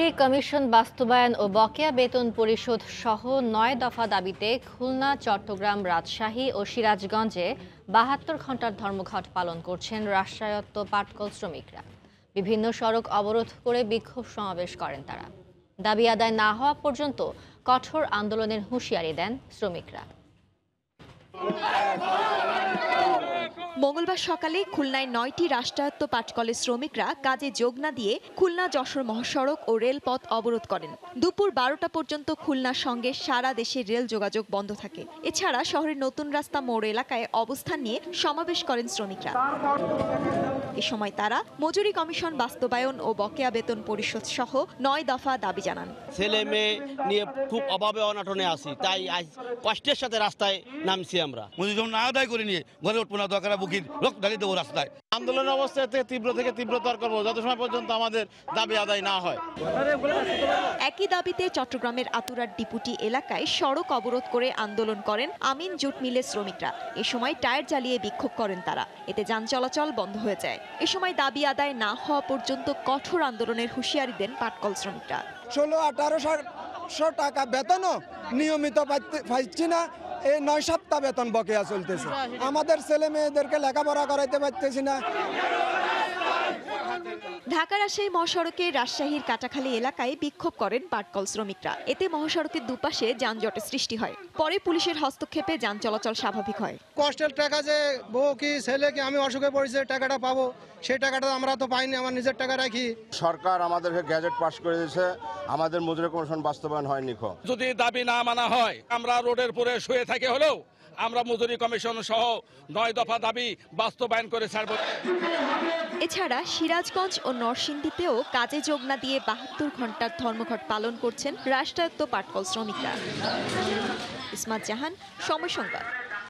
মজুরি কমিশন বাস্তবায়ন ও বকেয়া বেতন পরিশোধ সহ ৯ দফা দাবিতে খুলনা, চট্টগ্রাম, রাজশাহী ও সিরাজগঞ্জে ৭২ ঘণ্টার ধর্মঘট পালন করছেন রাষ্ট্রায়ত্ত পাটকল শ্রমিকরা। বিভিন্ন সড়ক অবরোধ করে বিক্ষোভ সমাবেশ করেন তারা। দাবি আদায় না হওয়া পর্যন্ত কঠোর আন্দোলনের হুঁশিয়ারি দেন শ্রমিকরা। মঙ্গলবার সকালে খুলনায় ৯টি রাষ্ট্রায়ত্ত পাটকলের শ্রমিকরা কাজে যোগ না দিয়ে খুলনা যশোর মহাসড়ক ও রেলপথ অবরোধ করেন। দুপুর ১২টা পর্যন্ত খুলনার সঙ্গে সারা দেশে রেল যোগাযোগ বন্ধ থাকে। এছাড়া শহরের নতুন রাস্তা মোড় এলাকায় অবস্থান নিয়ে সমাবেশ করেন শ্রমিকরা। এ সময় তারা মজুরি কমিশন বাস্তবায়ন ও বকেয়া বেতন পরিশোধ সহ ৯ দফা দাবি জানান। ছেলে মেয়ে নিয়ে খুব অভাবে অনাটনে আছি, তাই আজ কষ্টের সাথে রাস্তায় নামছি। আমরা মজুরি না আদায় করে নিয়ে ঘরে উঠবো না, দরকার বুকির লোক দাঁড়িয়ে দেবো রাস্তায়। আন্দোলন অবস্থায় তীব্র থেকে তীব্রতর করবো যত সময় পর্যন্ত আমাদের দাবি আদায় না হয়। একই দাবিতে চট্টগ্রামের আতুরার ডিপুটি এলাকায় সড়ক অবরোধ করে আন্দোলন করেন আমিন জুট মিলের শ্রমিকরা। এ সময় টায়ার জ্বালিয়ে বিক্ষোভ করেন তারা। এতে যান চলাচল বন্ধ হয়ে যায়। এ সময় দাবি আদায় না হওয়া পর্যন্ত কঠোর আন্দোলনের হুঁশিয়ারি দেন পাটকল শ্রমিকরা। ১৬-১৮০০ টাকা বেতনও নিয়মিত পাচ্ছি না। এই ৯ সপ্তাহ বেতন বকেয়া চলতেছে। আমাদের ছেলে মেয়েদেরকে লেখাপড়া করাইতে পারতেছি না। ঢাকা রাজশাহী মহাসড়কে রাজশাহীর কাটাখালী এলাকায় বিক্ষোভ করেন পাটকল শ্রমিকরা। এতে মহাসড়কের দুপাশে যানজটের সৃষ্টি হয়। পরে পুলিশের হস্তক্ষেপে যান চলাচল স্বাভাবিক হয়। কষ্টের টাকা যে বউ কি ছেলে কি আমি অসুখে পড়েছে টাকাটা পাবো, সেই টাকাটা আমরা তো পাইনি, আমার নিজের টাকা রাখি। সরকার আমাদেরকে গ্যাজেট পাস করে দিয়েছে, আমাদের মজুরি কমিশন বাস্তবায়ন হয়নি। যদি দাবি না মানা হয় আমরা রোডের পরে শুয়ে থাকে হলেও আমরা মজুরি কমিশন সহ ৯ দফা দাবি বাস্তবায়ন করে ছাড়ব। এছাড়া সিরাজগঞ্জ ও নরসিংদীতেও কাজে যোগ না দিয়ে ৭২ ঘণ্টার ধর্মঘট পালন করছেন রাষ্ট্রায়ত্ত পাটকল শ্রমিকরা। ইসমাত জাহান, সময় সংবাদ।